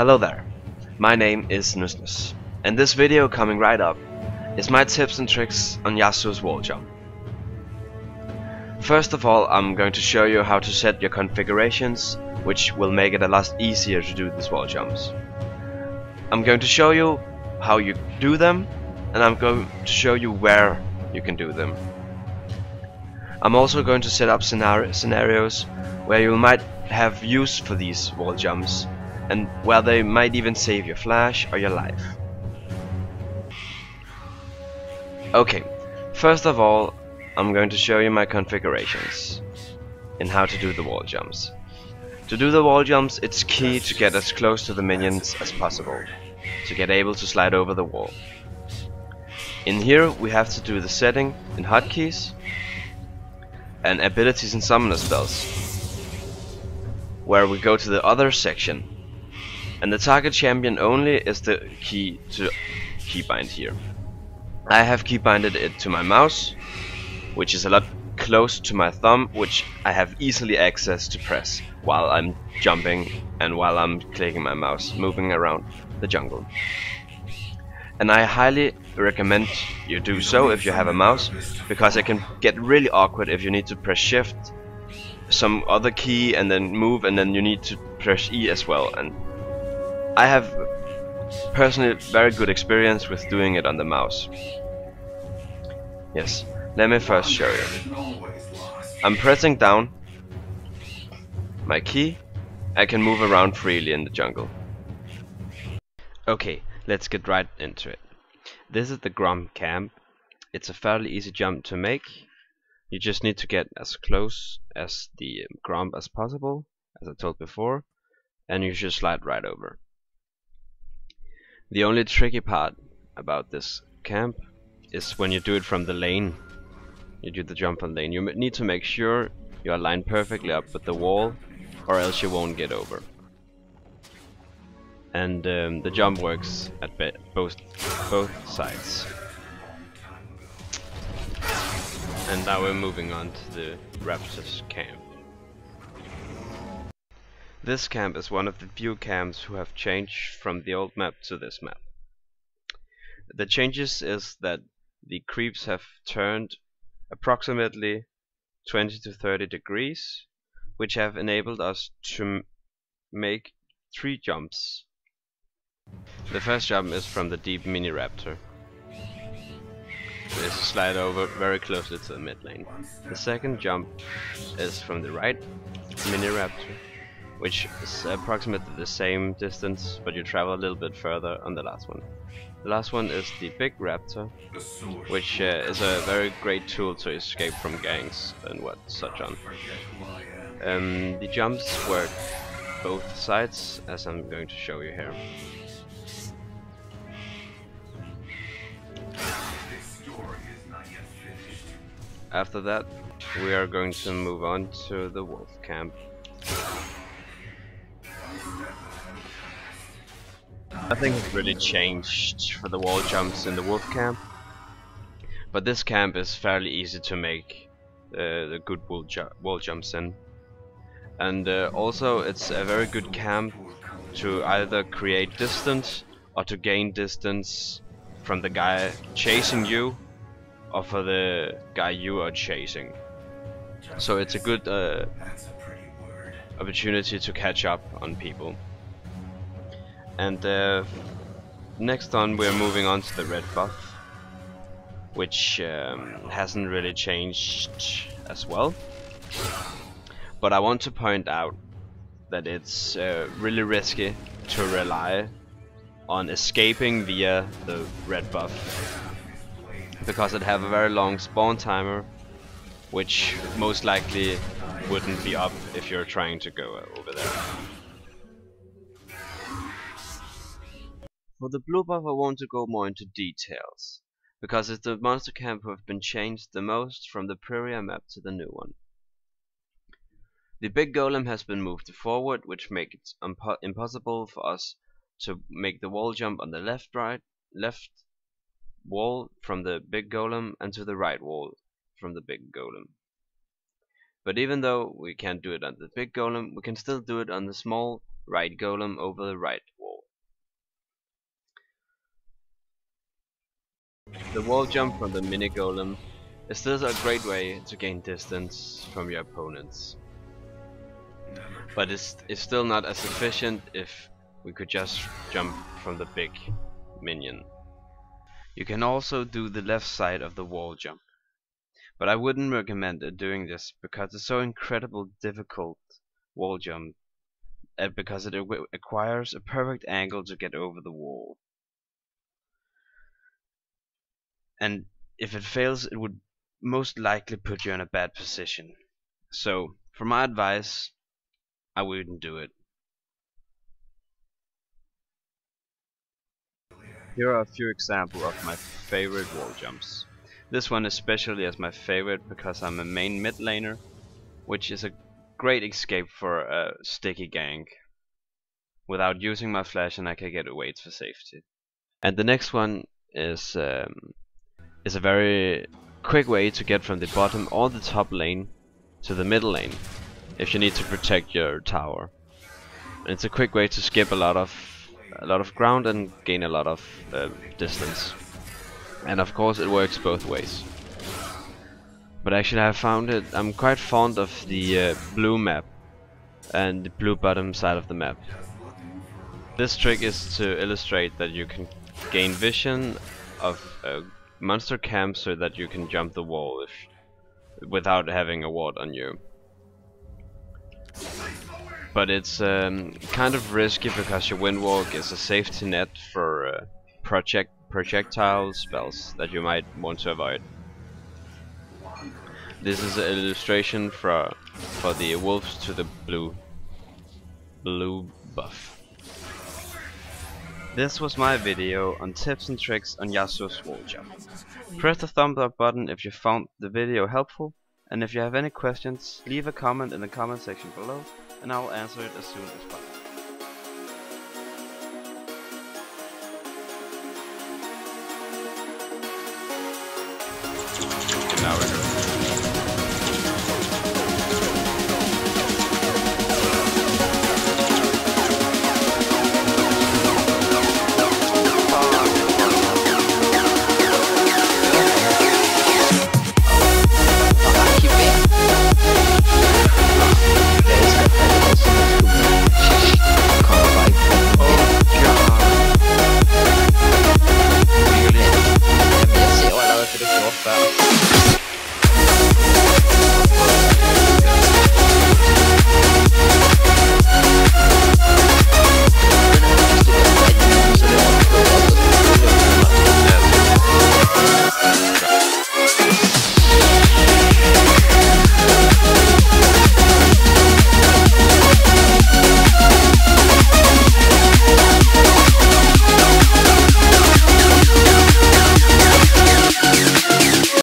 Hello there, my name is Nusnus, and this video coming right up is my tips and tricks on Yasuo's wall jump. First of all, I'm going to show you how to set your configurations, which will make it a lot easier to do these wall jumps. I'm going to show you how you do them, and I'm going to show you where you can do them. I'm also going to set up scenarios where you might have use for these wall jumps, and where they might even save your flash or your life. Okay, first of all, I'm going to show you my configurations in how to do the wall jumps. To do the wall jumps, it's key to get as close to the minions as possible, to get able to slide over the wall. In here we have to do the setting in hotkeys and abilities and summoner spells, where we go to the other section, and the target champion only is the key to keybind here. I have keybinded it to my mouse, which is a lot close to my thumb, which I have easily access to press while I'm jumping and while I'm clicking my mouse, moving around the jungle. And I highly recommend you do so if you have a mouse, because it can get really awkward if you need to press shift, some other key, and then move, and then you need to press E as well. And I have personally very good experience with doing it on the mouse. Yes, let me first show you. I'm pressing down my key. I can move around freely in the jungle. Okay, let's get right into it. This is the Grom camp. It's a fairly easy jump to make. You just need to get as close as the Grom as possible, as I told before, and you should slide right over. The only tricky part about this camp is when you do it from the lane. You do the jump on lane. You need to make sure you are lined perfectly up with the wall, or else you won't get over. And the jump works at both sides. And now we're moving on to the Raptors camp. This camp is one of the few camps who have changed from the old map to this map. The changes is that the creeps have turned approximately 20 to 30 degrees, which have enabled us to make 3 jumps. The first jump is from the deep mini raptor. There's a slide over very closely to the mid lane. The second jump is from the right mini raptor, which is approximately the same distance, but you travel a little bit further on the last one. The last one is the big raptor, which is a very great tool to escape from gangs and what such on. The jumps work both sides, as I'm going to show you here. After that, we are going to move on to the wolf camp. Nothing has really changed for the wall jumps in the wolf camp, but this camp is fairly easy to make the good wall jumps in. And also it's a very good camp to either create distance or to gain distance from the guy chasing you, or for the guy you are chasing. So it's a good opportunity to catch up on people. And next on we're moving on to the red buff, which hasn't really changed as well. But I want to point out that it's really risky to rely on escaping via the red buff, because it have a very long spawn timer, which most likely wouldn't be up if you're trying to go over there. For the blue buff I want to go more into details, because it's the monster camp who have been changed the most from the Praria map to the new one. The big golem has been moved forward, which makes it impossible for us to make the wall jump on the left wall from the big golem and to the right wall from the big golem. But even though we can't do it on the big golem, we can still do it on the small right golem over the right wall. The wall jump from the mini golem is still a great way to gain distance from your opponents, but it's still not as efficient if we could just jump from the big minion. You can also do the left side of the wall jump, but I wouldn't recommend doing this because it's so incredibly difficult wall jump, because it requires a perfect angle to get over the wall. And if it fails, it would most likely put you in a bad position. So, for my advice, I wouldn't do it. Here are a few examples of my favorite wall jumps. This one especially is my favorite because I'm a main mid laner, which is a great escape for a sticky gank without using my flash, and I can get away for safety. And the next one is a very quick way to get from the bottom or the top lane to the middle lane if you need to protect your tower. And it's a quick way to skip a lot of ground and gain a lot of distance. And of course it works both ways. But actually I'm quite fond of the blue map and the blue bottom side of the map. This trick is to illustrate that you can gain vision of monster camp so that you can jump the wall without having a ward on you. But it's kind of risky because your windwalk is a safety net for projectile spells that you might want to avoid. This is an illustration for the wolves to the blue buff. This was my video on tips and tricks on Yasuo's wall jump. Press the thumbs up button if you found the video helpful, and if you have any questions, leave a comment in the comment section below and I will answer it as soon as possible.